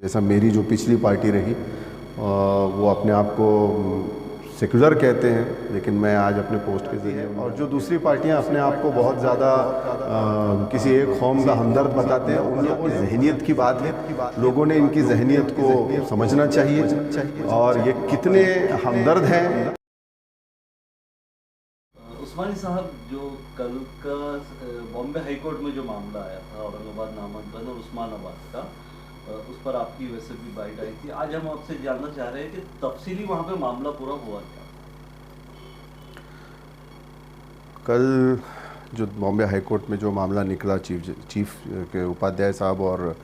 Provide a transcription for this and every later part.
जैसा मेरी जो पिछली पार्टी रही वो अपने आप को सेक्युलर कहते हैं, लेकिन मैं आज अपने पोस्ट के जरिए, और जो दूसरी पार्टियां अपने आप को बहुत ज़्यादा किसी एक कौम का हमदर्द बताते हैं, उन लोगों की जहनीत की बात है। लोगों ने इनकी जहनीत को समझना चाहिए और ये कितने हमदर्द हैं। उस्मानी साहब, जो कल का बॉम्बे हाई कोर्ट में जो मामला आया था औरंगाबाद नामांकन और उस्मानाबाद का, उस पर आपकी वैसे भी बाइट आई थी। आज हम आपसे जानना चाह रहे हैं कि तफसीली वहाँ पे मामला पूरा हुआ क्या। कल जो बॉम्बे हाई कोर्ट में जो मामला निकला, चीफ के उपाध्याय साहब और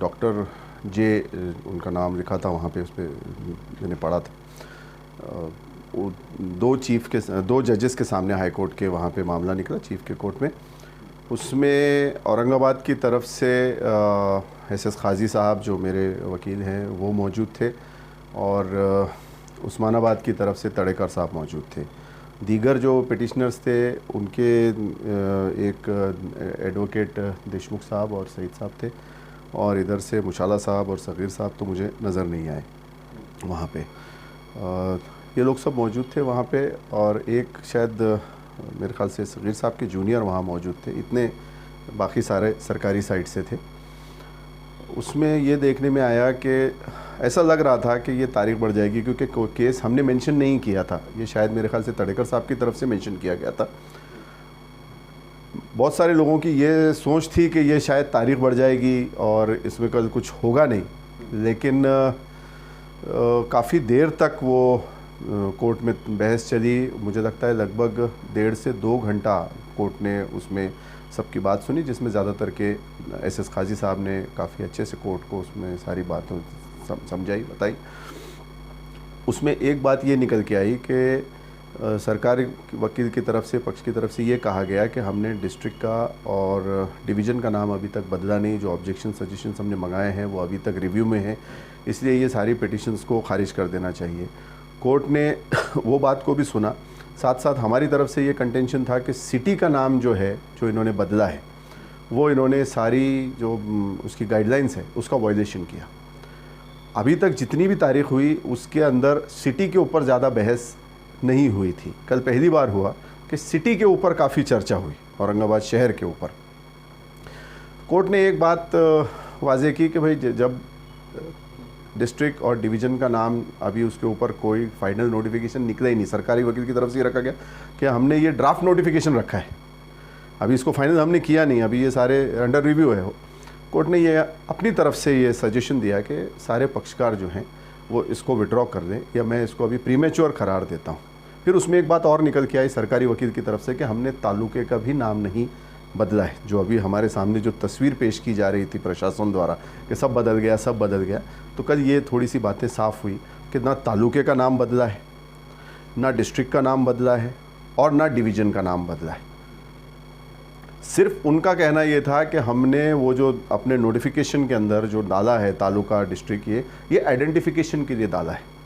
डॉक्टर जे उनका नाम लिखा था वहाँ पे, उस पर मैंने पढ़ा था। दो जजेस के सामने हाई कोर्ट के वहाँ पे मामला निकला चीफ के कोर्ट में। उसमें औरंगाबाद की तरफ से एसएस काजी साहब जो मेरे वकील हैं वो मौजूद थे, और उस्मानाबाद की तरफ से तड़ेकर साहब मौजूद थे। दीगर जो पिटिशनर्स थे उनके एक एडवोकेट देशमुख साहब और सईद साहब थे, और इधर से मुशाला साहब और सगीर साहब तो मुझे नज़र नहीं आए वहाँ पे। ये लोग सब मौजूद थे वहाँ पे, और एक शायद मेरे ख्याल से सगीर साहब के जूनियर वहाँ मौजूद थे। इतने बाकी सारे सरकारी साइड से थे। उसमें ये देखने में आया कि ऐसा लग रहा था कि ये तारीख बढ़ जाएगी, क्योंकि केस हमने मेंशन नहीं किया था। ये शायद मेरे ख्याल से तड़ेकर साहब की तरफ से मेंशन किया गया था। बहुत सारे लोगों की ये सोच थी कि ये शायद तारीख बढ़ जाएगी और इसमें कल कुछ होगा नहीं, लेकिन काफ़ी देर तक वो कोर्ट में बहस चली। मुझे लगता है लगभग 1.5 से 2 घंटा कोर्ट ने उसमें सबकी बात सुनी, जिसमें ज़्यादातर के एसएस काजी साहब ने काफ़ी अच्छे से कोर्ट को उसमें सारी बातों समझाई, बताई। उसमें एक बात ये निकल के आई कि सरकारी वकील की तरफ से, पक्ष की तरफ से ये कहा गया कि हमने डिस्ट्रिक्ट का और डिवीज़न का नाम अभी तक बदला नहीं। जो ऑब्जेक्शन सजेशंस हमने मंगाए हैं वो अभी तक रिव्यू में हैं, इसलिए ये सारी पिटिशंस को खारिज कर देना चाहिए। कोर्ट ने वो बात को भी सुना। साथ साथ हमारी तरफ से ये कंटेंशन था कि सिटी का नाम जो है, जो इन्होंने बदला है, वो इन्होंने सारी जो उसकी गाइडलाइंस है उसका वायलेशन किया। अभी तक जितनी भी तारीख हुई उसके अंदर सिटी के ऊपर ज़्यादा बहस नहीं हुई थी। कल पहली बार हुआ कि सिटी के ऊपर काफ़ी चर्चा हुई, औरंगाबाद शहर के ऊपर। कोर्ट ने एक बात वाजे की कि भाई जब डिस्ट्रिक्ट और डिवीज़न का नाम, अभी उसके ऊपर कोई फाइनल नोटिफिकेशन निकला ही नहीं। सरकारी वकील की तरफ से ये रखा गया कि हमने ये ड्राफ्ट नोटिफिकेशन रखा है, अभी इसको फाइनल हमने किया नहीं, अभी ये सारे अंडर रिव्यू है। कोर्ट ने ये अपनी तरफ से ये सजेशन दिया कि सारे पक्षकार जो हैं वो इसको विड्रॉ कर दें, या मैं इसको अभी प्रीमेच्योर करार देता हूँ। फिर उसमें एक बात और निकल के आई सरकारी वकील की तरफ से कि हमने तालुके का भी नाम नहीं बदला है। जो अभी हमारे सामने जो तस्वीर पेश की जा रही थी प्रशासन द्वारा कि सब बदल गया, सब बदल गया, तो कल ये थोड़ी सी बातें साफ़ हुई कि ना तालुके का नाम बदला है, ना डिस्ट्रिक्ट का नाम बदला है, और ना डिवीज़न का नाम बदला है। सिर्फ उनका कहना ये था कि हमने वो जो अपने नोटिफिकेशन के अंदर जो डाला है तालुका, डिस्ट्रिक्ट, ये आइडेंटिफिकेशन के लिए डाला है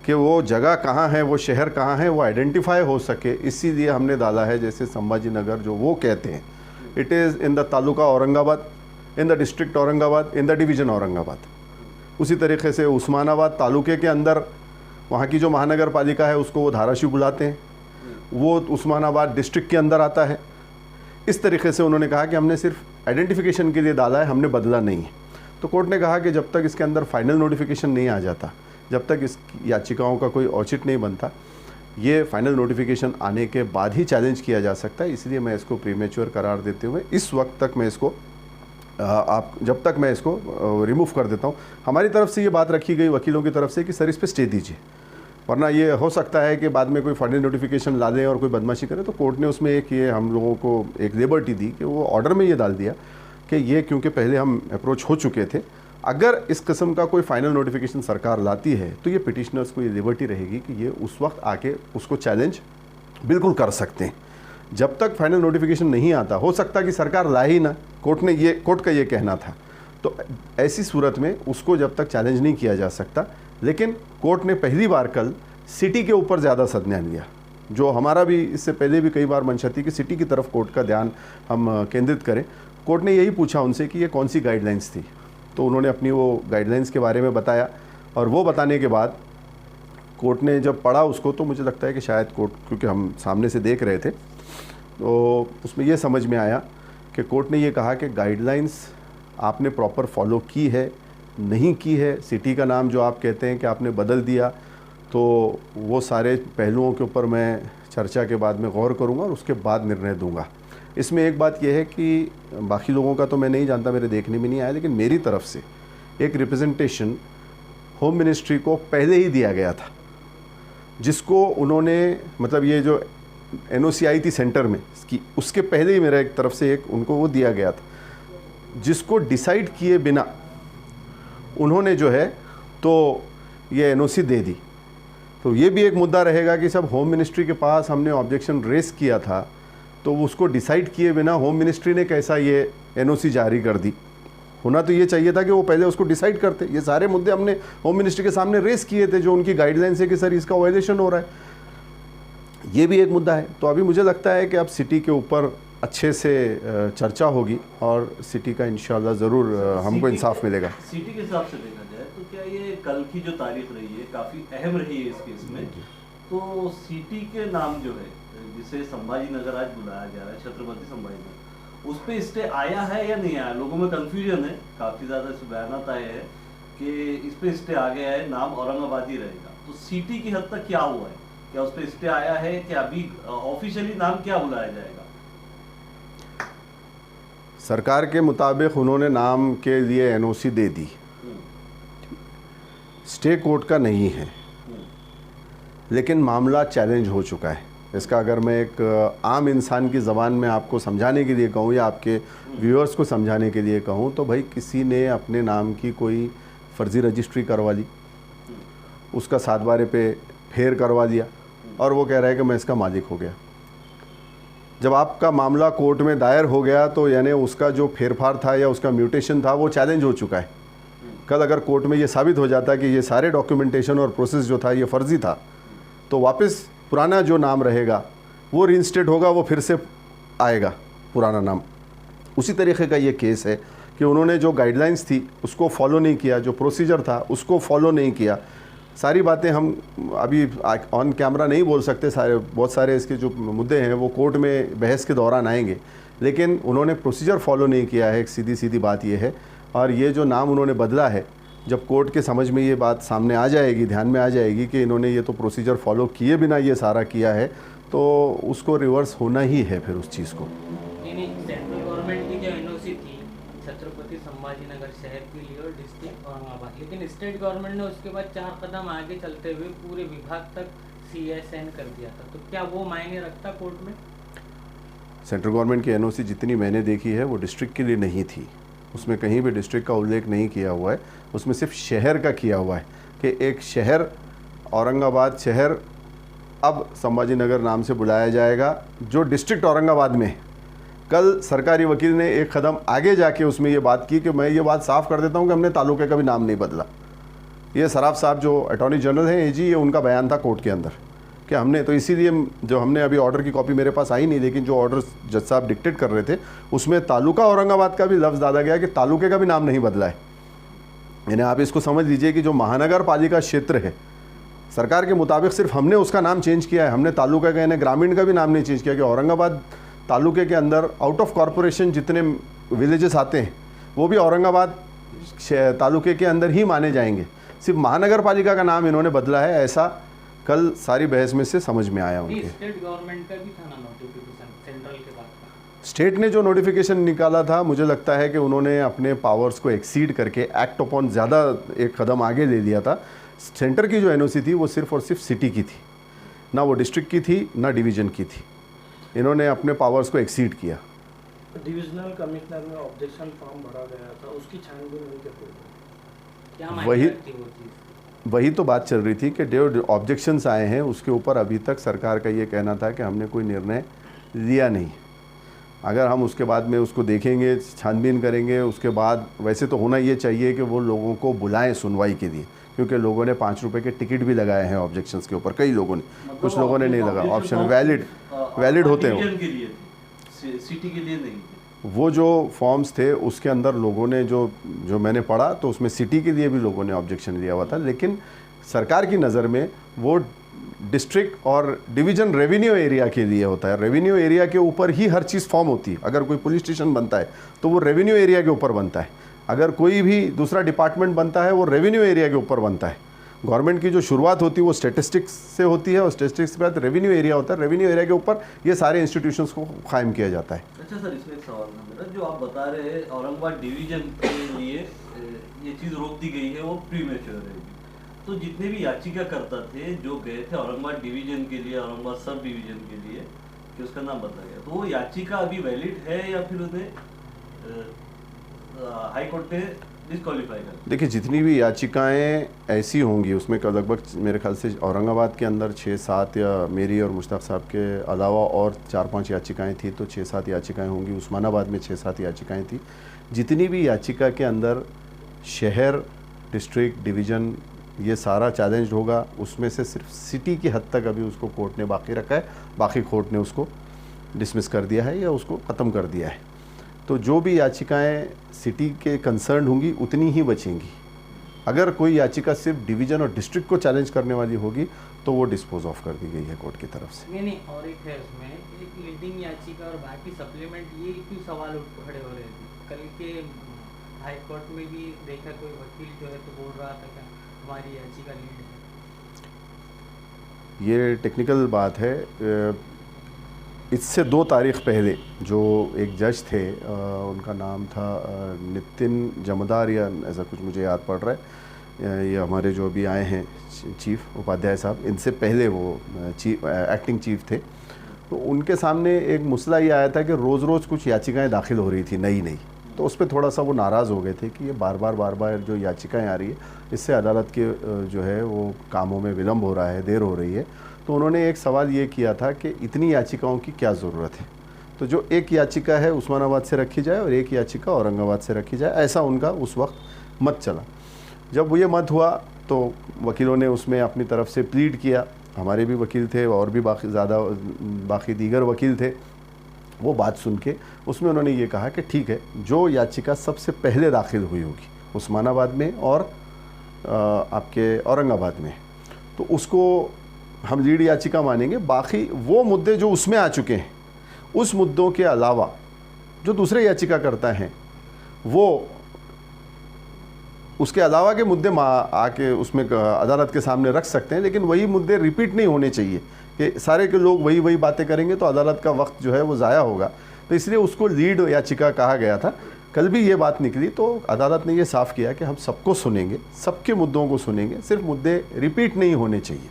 कि वो जगह कहाँ है, वो शहर कहाँ है, वो आइडेंटिफाई हो सके, इसीलिए हमने डाला है। जैसे संभाजी नगर जो वो कहते हैं, it is in the taluka Aurangabad, in the district Aurangabad, in the division Aurangabad. उसी तरीके से उस्मानाबाद तालुके के अंदर वहाँ की जो महानगर पालिका है उसको वो धाराशिव बुलाते हैं, वो उस्मानाबाद डिस्ट्रिक्ट के अंदर आता है। इस तरीके से उन्होंने कहा कि हमने सिर्फ आइडेंटिफिकेशन के लिए डाला है, हमने बदला नहीं है। तो कोर्ट ने कहा कि जब तक इसके अंदर फाइनल नोटिफिकेशन नहीं आ जाता, जब तक इस याचिकाओं का कोई औचित्य नहीं बनता, ये फाइनल नोटिफिकेशन आने के बाद ही चैलेंज किया जा सकता है। इसलिए मैं इसको प्रीमेच्योर करार देते हुए इस वक्त तक मैं इसको जब तक मैं इसको रिमूव कर देता हूँ। हमारी तरफ से ये बात रखी गई वकीलों की तरफ से कि सर इस पर स्टे दीजिए, वरना ये हो सकता है कि बाद में कोई फाइनल नोटिफिकेशन ला दें और कोई बदमाशी करे। तो कोर्ट ने उसमें एक ये हम लोगों को एक लिबर्टी दी कि वो ऑर्डर में ये डाल दिया कि ये, क्योंकि पहले हम अप्रोच हो चुके थे, अगर इस किस्म का कोई फाइनल नोटिफिकेशन सरकार लाती है तो ये पिटिशनर्स को ये लिबर्टी रहेगी कि ये उस वक्त आके उसको चैलेंज बिल्कुल कर सकते हैं। जब तक फाइनल नोटिफिकेशन नहीं आता, हो सकता है कि सरकार ला ही ना, कोर्ट का ये कहना था। तो ऐसी सूरत में उसको जब तक चैलेंज नहीं किया जा सकता। लेकिन कोर्ट ने पहली बार कल सिटी के ऊपर ज़्यादा संज्ञान लिया, जो हमारा भी इससे पहले भी कई बार मंशा थी कि सिटी की तरफ कोर्ट का ध्यान हम केंद्रित करें। कोर्ट ने यही पूछा उनसे कि ये कौन सी गाइडलाइंस थी, तो उन्होंने अपनी वो गाइडलाइंस के बारे में बताया, और वो बताने के बाद कोर्ट ने जब पढ़ा उसको, तो मुझे लगता है कि शायद कोर्ट, क्योंकि हम सामने से देख रहे थे, तो उसमें ये समझ में आया कि कोर्ट ने ये कहा कि गाइडलाइंस आपने प्रॉपर फॉलो की है, नहीं की है, सिटी का नाम जो आप कहते हैं कि आपने बदल दिया, तो वो सारे पहलुओं के ऊपर मैं चर्चा के बाद में गौर करूँगा और उसके बाद निर्णय दूंगा। इसमें एक बात यह है कि बाकी लोगों का तो मैं नहीं जानता, मेरे देखने में नहीं आया, लेकिन मेरी तरफ से एक रिप्रेजेंटेशन होम मिनिस्ट्री को पहले ही दिया गया था, जिसको उन्होंने, मतलब ये जो NOC आई थी सेंटर में इसकी, उसके पहले ही मेरा एक तरफ से एक उनको वो दिया गया था, जिसको डिसाइड किए बिना उन्होंने जो है तो ये NOC दे दी। तो ये भी एक मुद्दा रहेगा कि सब होम मिनिस्ट्री के पास हमने ऑब्जेक्शन रेस किया था, तो उसको डिसाइड किए बिना होम मिनिस्ट्री ने कैसा ये NOC जारी कर दी। होना तो ये चाहिए था कि वो पहले उसको डिसाइड करते। ये सारे मुद्दे हमने होम मिनिस्ट्री के सामने रेस किए थे, जो उनकी गाइडलाइंस है कि सर इसका वायलेशन हो रहा है, ये भी एक मुद्दा है। तो अभी मुझे लगता है कि अब सिटी के ऊपर अच्छे से चर्चा होगी और सिटी का इंशाल्लाह ज़रूर हमको इंसाफ मिलेगा। सिटी के हिसाब से देखा जाए तो क्या ये कल की जो तारीख रही है काफ़ी अहम रही है इस केस में, तो सिटी के नाम जो है जिसे संभाजी नगर आज बुलाया जा रहा है, छत्रपति संभाजी नगर, उस पर स्टे आया है या नहीं आया? लोगों में कन्फ्यूजन है, काफ़ी ज़्यादा इस बयानात आए हैं कि इस पर स्टे आ गया है, नाम औरंगाबाद ही रहेगा। तो सिटी की हद तक क्या हुआ है, क्या उस पर स्टे आया है कि अभी ऑफिशियली नाम क्या बुलाया जाएगा? सरकार के मुताबिक उन्होंने नाम के लिए NOC दे दी, स्टे कोर्ट का नहीं है, लेकिन मामला चैलेंज हो चुका है। इसका अगर मैं एक आम इंसान की ज़बान में आपको समझाने के लिए कहूँ या आपके व्यूअर्स को समझाने के लिए कहूँ, तो भाई किसी ने अपने नाम की कोई फ़र्ज़ी रजिस्ट्री करवा ली, उसका 7 बारे पे फेर करवा दिया, और वो कह रहा है कि मैं इसका मालिक हो गया। जब आपका मामला कोर्ट में दायर हो गया तो यानी उसका जो फेरफार था या उसका म्यूटेशन था वो चैलेंज हो चुका है। कल अगर कोर्ट में ये साबित हो जाता कि ये सारे डॉक्यूमेंटेशन और प्रोसेस जो था ये फ़र्ज़ी था, तो वापस पुराना जो नाम रहेगा वो रीइंस्टेट होगा, वो फिर से आएगा पुराना नाम। उसी तरीके का ये केस है कि उन्होंने जो गाइडलाइंस थी उसको फॉलो नहीं किया, जो प्रोसीजर था उसको फॉलो नहीं किया। सारी बातें हम अभी ऑन कैमरा नहीं बोल सकते, बहुत सारे इसके जो मुद्दे हैं वो कोर्ट में बहस के दौरान आएंगे, लेकिन उन्होंने प्रोसीजर फॉलो नहीं किया है, एक सीधी सीधी बात ये है। और ये जो नाम उन्होंने बदला है, जब कोर्ट के समझ में ये बात सामने आ जाएगी, ध्यान में आ जाएगी कि इन्होंने ये तो प्रोसीजर फॉलो किए बिना ये सारा किया है, तो उसको रिवर्स होना ही है फिर उस चीज़ को। नहीं, सेंट्रल गवर्नमेंट की जो NOC थी छत्रपति संभाजी नगर शहर के लिए और डिस्ट्रिक्ट औरंगाबाद, लेकिन स्टेट गवर्नमेंट ने उसके बाद 4 कदम आगे चलते हुए पूरे विभाग तक CSN कर दिया था, तो क्या वो मायने रखता कोर्ट में? सेंट्रल गवर्नमेंट की NOC जितनी मैंने देखी है वो डिस्ट्रिक्ट के लिए नहीं थी, उसमें कहीं भी डिस्ट्रिक्ट का उल्लेख नहीं किया हुआ है, उसमें सिर्फ शहर का किया हुआ है कि एक शहर औरंगाबाद शहर अब संभाजी नगर नाम से बुलाया जाएगा, जो डिस्ट्रिक्ट औरंगाबाद में। कल सरकारी वकील ने एक कदम आगे जाके उसमें ये बात की कि मैं ये बात साफ़ कर देता हूँ कि हमने तालुके का भी नाम नहीं बदला। ये सराफ साहब जो अटॉर्नी जनरल हैं AG, ये उनका बयान था कोर्ट के अंदर कि हमने तो इसीलिए जो हमने अभी ऑर्डर की कॉपी मेरे पास आई नहीं, लेकिन जो ऑर्डर जज साहब डिक्टेट कर रहे थे उसमें तालुका औरंगाबाद का भी लफ्ज़ डाला गया कि तालुके का भी नाम नहीं बदला है। यानी आप इसको समझ लीजिए कि जो महानगर पालिका क्षेत्र है, सरकार के मुताबिक सिर्फ हमने उसका नाम चेंज किया है, हमने तालुका का यानी ग्रामीण का भी नाम नहीं चेंज किया कि औरंगाबाद तालुके के अंदर आउट ऑफ कॉरपोरेशन जितने विलेजेस आते हैं वो भी औरंगाबाद तालुके के अंदर ही माने जाएंगे। सिर्फ महानगर पालिका का नाम इन्होंने बदला है, ऐसा कल सारी बहस में से समझ में आया उनके। स्टेट गवर्नमेंट का भी था ना नोटिफिकेशन सेंट्रल के बाद? स्टेट ने जो नोटिफिकेशन निकाला था, मुझे लगता है कि उन्होंने अपने पावर्स को एक्सीड करके एक्ट अपॉन ज़्यादा एक कदम आगे ले लिया था। सेंटर की जो NOC थी वो सिर्फ और सिर्फ सिटी की थी, ना वो डिस्ट्रिक्ट की थी ना डिवीज़न की थी। इन्होंने अपने पावर्स को एक्सीड किया। डिविजनल कमिश्नर में ऑब्जेक्शन फॉर्म भरा गया था, उसकी छानबीन हुई क्या मायने वही रखती वो चीज़? वही तो बात चल रही थी कि जो ऑब्जेक्शंस आए हैं उसके ऊपर अभी तक सरकार का ये कहना था कि हमने कोई निर्णय लिया नहीं। अगर हम उसके बाद में उसको देखेंगे, छानबीन करेंगे, उसके बाद वैसे तो होना ये चाहिए कि वो लोगों को बुलाएं सुनवाई के लिए, क्योंकि लोगों ने 5 रुपए के टिकट भी लगाए हैं ऑब्जेक्शंस के ऊपर, कई लोगों ने, कुछ लोगों ने नहीं लगा। ऑप्शन वैलिड होते हैं, के लिए थे, सिटी के लिए नहीं थे। वो जो फॉर्म्स थे उसके अंदर लोगों ने जो मैंने पढ़ा तो उसमें सिटी के लिए भी लोगों ने ऑब्जेक्शन दिया हुआ था, लेकिन सरकार की नज़र में वो डिस्ट्रिक्ट और डिवीज़न रेवेन्यू एरिया के लिए होता है। रेवेन्यू एरिया के ऊपर ही हर चीज़ फॉर्म होती है। अगर कोई पुलिस स्टेशन बनता है तो वो रेवेन्यू एरिया के ऊपर बनता है, अगर कोई भी दूसरा डिपार्टमेंट बनता है वो रेवेन्यू एरिया के ऊपर बनता है। गवर्नमेंट की जो शुरुआत होती है वो स्टेटिस्टिक्स से होती है और स्टेटिस्टिक्स के बाद रेवेन्यू एरिया होता है। रेवेन्यू एरिया के ऊपर ये सारे इंस्टीट्यूशंस को कायम किया जाता है। अच्छा सर, इसमें एक सवाल था मेरा, जो आप बता रहे हैं औरंगाबाद डिवीजन के लिए ये चीज़ रोक दी गई है, वो प्रीमेच्योर है। तो जितने भी याचिकाकर्ता थे जो गए थे औरंगाबाद डिवीजन के लिए, औरंगाबाद सब डिवीजन के लिए, कि उसका नाम बदला गया, तो वो याचिका अभी वैलिड है या फिर उन्हें हाई कोर्ट ने डिस्क्वालीफाई कर? देखिए, जितनी भी याचिकाएं ऐसी होंगी उसमें लगभग मेरे ख्याल से औरंगाबाद के अंदर 6-7 या मेरी और मुश्ताक साहब के अलावा और 4-5 याचिकाएं थी, तो 6-7 याचिकाएं होंगी। उस्मानाबाद में 6-7 याचिकाएं थी। जितनी भी याचिका के अंदर शहर, डिस्ट्रिक्ट, डिवीज़न ये सारा चैलेंज होगा, उसमें से सिर्फ सिटी की हद तक अभी उसको कोर्ट ने बाकी रखा है, बाकी कोर्ट ने उसको डिसमिस कर दिया है या उसको ख़त्म कर दिया है। तो जो भी याचिकाएं सिटी के कंसर्न होंगी उतनी ही बचेंगी। अगर कोई याचिका सिर्फ डिवीज़न और डिस्ट्रिक्ट को चैलेंज करने वाली होगी तो वो डिस्पोज ऑफ कर दी गई है कोर्ट की तरफ से। नहीं, और एक है उसमें एक लीडिंग याचिका और बाकी सप्लीमेंट, ये क्यों सवाल खड़े हो रहे थे? कल के हाई कोर्ट में भी देखा कोई वकील जो है तो बोल रहा था कि हमारी याचिका लीड है। ये टेक्निकल बात है। इससे 2 तारीख पहले जो एक जज थे, उनका नाम था नितिन जमदार या ऐसा कुछ मुझे याद पड़ रहा है, ये हमारे जो अभी आए हैं चीफ उपाध्याय साहब, इनसे पहले वो एक्टिंग चीफ थे। तो उनके सामने एक मसला ये आया था कि रोज़ रोज़ कुछ याचिकाएं दाखिल हो रही थी नई। तो उस पर थोड़ा सा वो नाराज़ हो गए थे कि ये बार बार जो याचिकाएं आ रही है इससे अदालत के जो है वो कामों में विलम्ब हो रहा है, देर हो रही है। तो उन्होंने एक सवाल ये किया था कि इतनी याचिकाओं की क्या ज़रूरत है, तो जो एक याचिका है उस्मानाबाद से रखी जाए और एक याचिका औरंगाबाद से रखी जाए, ऐसा उनका उस वक्त मत चला। जब वो ये मत हुआ तो वकीलों ने उसमें अपनी तरफ से प्लीड किया, हमारे भी वकील थे और भी बाकी दीगर वकील थे। वो बात सुन के उसमें उन्होंने ये कहा कि ठीक है, जो याचिका सबसे पहले दाखिल हुई होगी उस्मानाबाद में और आपके औरंगाबाद में, तो उसको हम लीड याचिका मानेंगे। बाकी वो मुद्दे जो उसमें आ चुके हैं, उस मुद्दों के अलावा जो दूसरे याचिका करता हैं वो उसके अलावा के मुद्दे आके उसमें अदालत के सामने रख सकते हैं, लेकिन वही मुद्दे रिपीट नहीं होने चाहिए कि सारे के लोग वही बातें करेंगे तो अदालत का वक्त जो है वो ज़ाया होगा। तो इसलिए उसको लीड याचिका कहा गया था। कल भी ये बात निकली तो अदालत ने ये साफ़ किया कि हम सबको सुनेंगे, सबके मुद्दों को सुनेंगे, सिर्फ मुद्दे रिपीट नहीं होने चाहिए।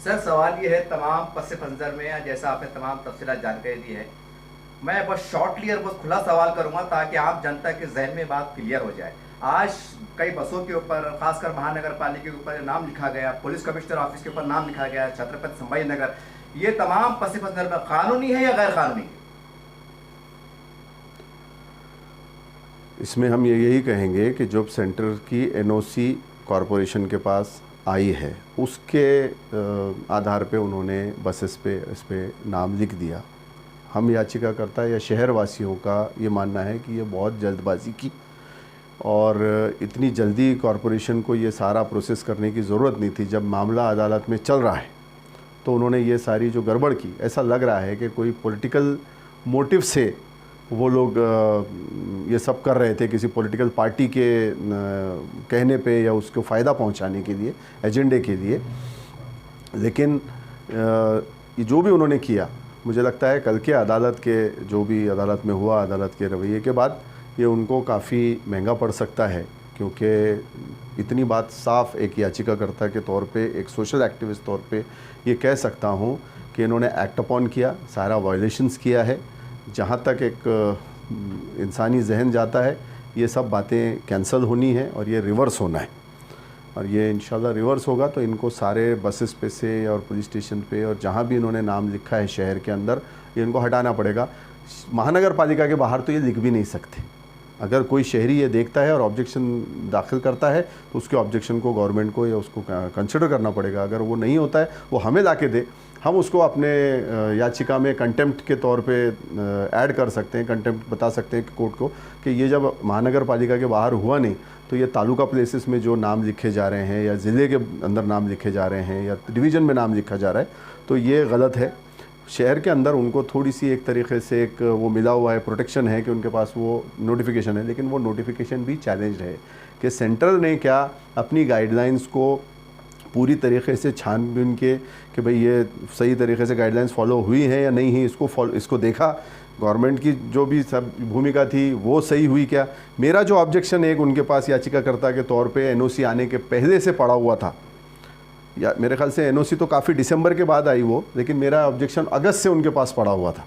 सर, सवाल ये है तमाम पस मंज़र में, जैसा आपने तमाम तफसीलात जानकारी दी है, मैं बस शॉर्टली और बस खुला सवाल करूंगा ताकि आम जनता के जहन में बात क्लियर हो जाए। आज कई बसों के ऊपर, खासकर महानगर पालिका के ऊपर नाम लिखा गया, पुलिस कमिश्नर ऑफिस के ऊपर नाम लिखा गया, छत्रपति संभाजी नगर, ये तमाम पस मंज़र में कानूनी है या गैर कानूनी? इसमें हम यही कहेंगे कि जब सेंटर की एनओसी कॉरपोरेशन के पास आई है उसके आधार पे उन्होंने बसेस पे इस पे नाम लिख दिया। हम याचिकाकर्ता या शहर वासियों का ये मानना है कि ये बहुत जल्दबाजी की और इतनी जल्दी कॉरपोरेशन को ये सारा प्रोसेस करने की ज़रूरत नहीं थी। जब मामला अदालत में चल रहा है तो उन्होंने ये सारी जो गड़बड़ की, ऐसा लग रहा है कि कोई पॉलिटिकल मोटिव से वो लोग ये सब कर रहे थे, किसी पॉलिटिकल पार्टी के कहने पे या उसको फ़ायदा पहुंचाने के लिए, एजेंडे के लिए। लेकिन ये जो भी उन्होंने किया, मुझे लगता है कल के अदालत के जो भी अदालत में हुआ, अदालत के रवैये के बाद ये उनको काफ़ी महंगा पड़ सकता है, क्योंकि इतनी बात साफ एक याचिकाकर्ता के तौर पे, एक सोशल एक्टिविस्ट तौर पे ये कह सकता हूँ कि इन्होंने एक्ट अपॉन किया, सारा वायलेशंस किया है। जहाँ तक एक इंसानी जहन जाता है ये सब बातें कैंसिल होनी है और ये रिवर्स होना है, और ये इंशाल्लाह रिवर्स होगा तो इनको सारे बसेस पे से और पुलिस स्टेशन पे और जहाँ भी इन्होंने नाम लिखा है शहर के अंदर, ये इनको हटाना पड़ेगा। महानगर पालिका के बाहर तो ये लिख भी नहीं सकते। अगर कोई शहरी ये देखता है और ऑब्जेक्शन दाखिल करता है तो उसके ऑब्जेक्शन को गवर्नमेंट को या उसको कंसिडर करना पड़ेगा। अगर वो नहीं होता है, वो हमें ला के दे, हम उसको अपने याचिका में कंटेम्प्ट के तौर पे ऐड कर सकते हैं, कंटेम्प्ट बता सकते हैं कोर्ट को कि ये जब महानगर पालिका के बाहर हुआ नहीं तो ये तालुका प्लेसेस में जो नाम लिखे जा रहे हैं या ज़िले के अंदर नाम लिखे जा रहे हैं या डिवीज़न में नाम लिखा जा रहा है तो ये गलत है। शहर के अंदर उनको थोड़ी सी एक तरीके से एक वो मिला हुआ है, प्रोटेक्शन है कि उनके पास वो नोटिफिकेशन है, लेकिन वो नोटिफिकेशन भी चैलेंज्ड है कि सेंट्रल ने क्या अपनी गाइडलाइंस को पूरी तरीके से छानबीन के कि भाई ये सही तरीके से गाइडलाइंस फॉलो हुई हैं या नहीं हुई, इसको देखा, गवर्नमेंट की जो भी सब भूमिका थी वो सही हुई क्या। मेरा जो ऑब्जेक्शन एक उनके पास याचिकाकर्ता के तौर पे एनओसी आने के पहले से पड़ा हुआ था, या मेरे ख्याल से एनओसी तो काफ़ी दिसंबर के बाद आई वो, लेकिन मेरा ऑब्जेक्शन अगस्त से उनके पास पड़ा हुआ था।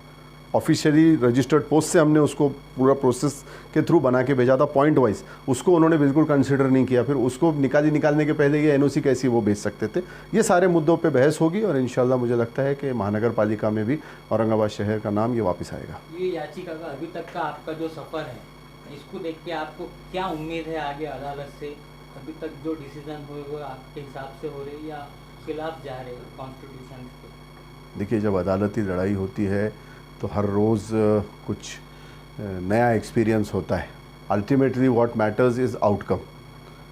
ऑफिशियली रजिस्टर्ड पोस्ट से हमने उसको पूरा प्रोसेस के थ्रू बना के भेजा था पॉइंट वाइज, उसको उन्होंने बिल्कुल कंसिडर नहीं किया। फिर उसको निकालने के पहले ये एनओसी कैसी वो भेज सकते थे। ये सारे मुद्दों पे बहस होगी और इंशाल्लाह मुझे लगता है कि महानगर पालिका में भी औरंगाबाद शहर का नाम ये वापस आएगा। ये याचिका का अभी तक का आपका जो सफ़र है, इसको देख के आपको क्या उम्मीद है आगे अदालत से? अभी तक जो डिसीजन हुए वो आपके हिसाब से हो रहे या खिलाफ जा रहे कॉन्स्टिट्यूशन के? देखिए, जब अदालती लड़ाई होती है तो हर रोज़ कुछ नया एक्सपीरियंस होता है। Ultimately what matters is outcome.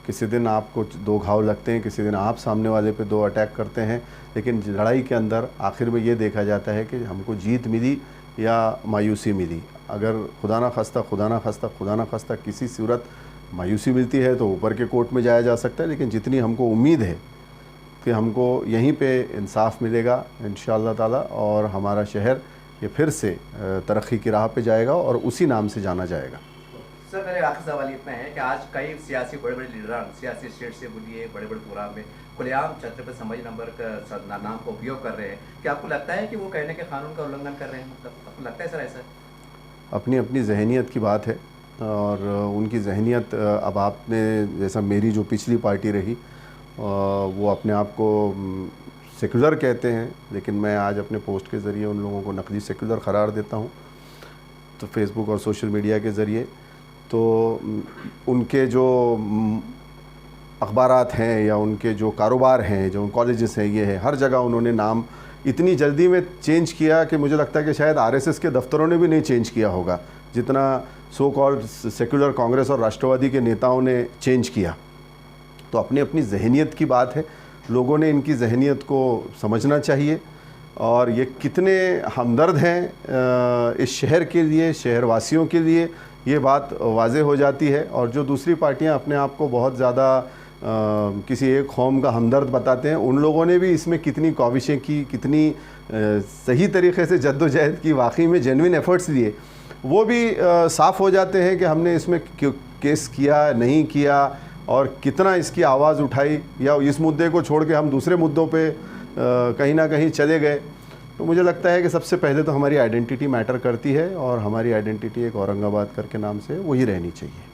किसी दिन आपको 2 घाव लगते हैं, किसी दिन आप सामने वाले पे 2 अटैक करते हैं, लेकिन लड़ाई के अंदर आखिर में ये देखा जाता है कि हमको जीत मिली या मायूसी मिली। अगर खुदा ना खास्ता किसी सूरत मायूसी मिलती है तो ऊपर के कोर्ट में जाया जा सकता है, लेकिन जितनी हमको उम्मीद है कि हमको यहीं पे इंसाफ मिलेगा इंशाअल्लाह ताला और हमारा शहर ये फिर से तरक्की की राह पे जाएगा और उसी नाम से जाना जाएगा। सर, मेरे आखिरी सवाल इतना है कि आज कई सियासी बड़े लीडर सियासी स्टेट से बोलिए बड़े प्रोग्राम में खुलेआम छत्रपति संभाजी नंबर का नाम का उपयोग कर रहे हैं। क्या आपको लगता है कि वो कहने के कानून का उल्लंघन कर रहे हैं? मतलब आपको लगता है सर ऐसा? अपनी अपनी जहनीत की बात है और उनकी जहनीत, अब आपने जैसा मेरी जो पिछली पार्टी रही वो अपने आप को सेकुलर कहते हैं, लेकिन मैं आज अपने पोस्ट के ज़रिए उन लोगों को नकली सेकुलर करार देता हूँ, तो फेसबुक और सोशल मीडिया के ज़रिए। तो उनके जो अखबारात हैं या उनके जो कारोबार हैं, जो कॉलेजेस हैं, ये है हर जगह उन्होंने नाम इतनी जल्दी में चेंज किया कि मुझे लगता है कि शायद आरएसएस के दफ्तरों ने भी नहीं चेंज किया होगा जितना सो कॉल्ड सेकुलर कांग्रेस और राष्ट्रवादी के नेताओं ने चेंज किया। तो अपनी अपनी जहनीत की बात है, लोगों ने इनकी जहनीत को समझना चाहिए और ये कितने हमदर्द हैं इस शहर के लिए, शहरवासियों के लिए, ये बात वाज़े हो जाती है। और जो दूसरी पार्टियां अपने आप को बहुत ज़्यादा किसी एक कौम का हमदर्द बताते हैं, उन लोगों ने भी इसमें कितनी काविशें की, कितनी सही तरीके से जद्दोजहद की, वाकई में जेन्युइन एफर्ट्स लिए, वो भी साफ़ हो जाते हैं कि हमने इसमें केस किया नहीं किया और कितना इसकी आवाज़ उठाई, या इस मुद्दे को छोड़ के हम दूसरे मुद्दों पे कहीं ना कहीं चले गए। तो मुझे लगता है कि सबसे पहले तो हमारी आइडेंटिटी मैटर करती है और हमारी आइडेंटिटी एक औरंगाबाद करके नाम से वही रहनी चाहिए।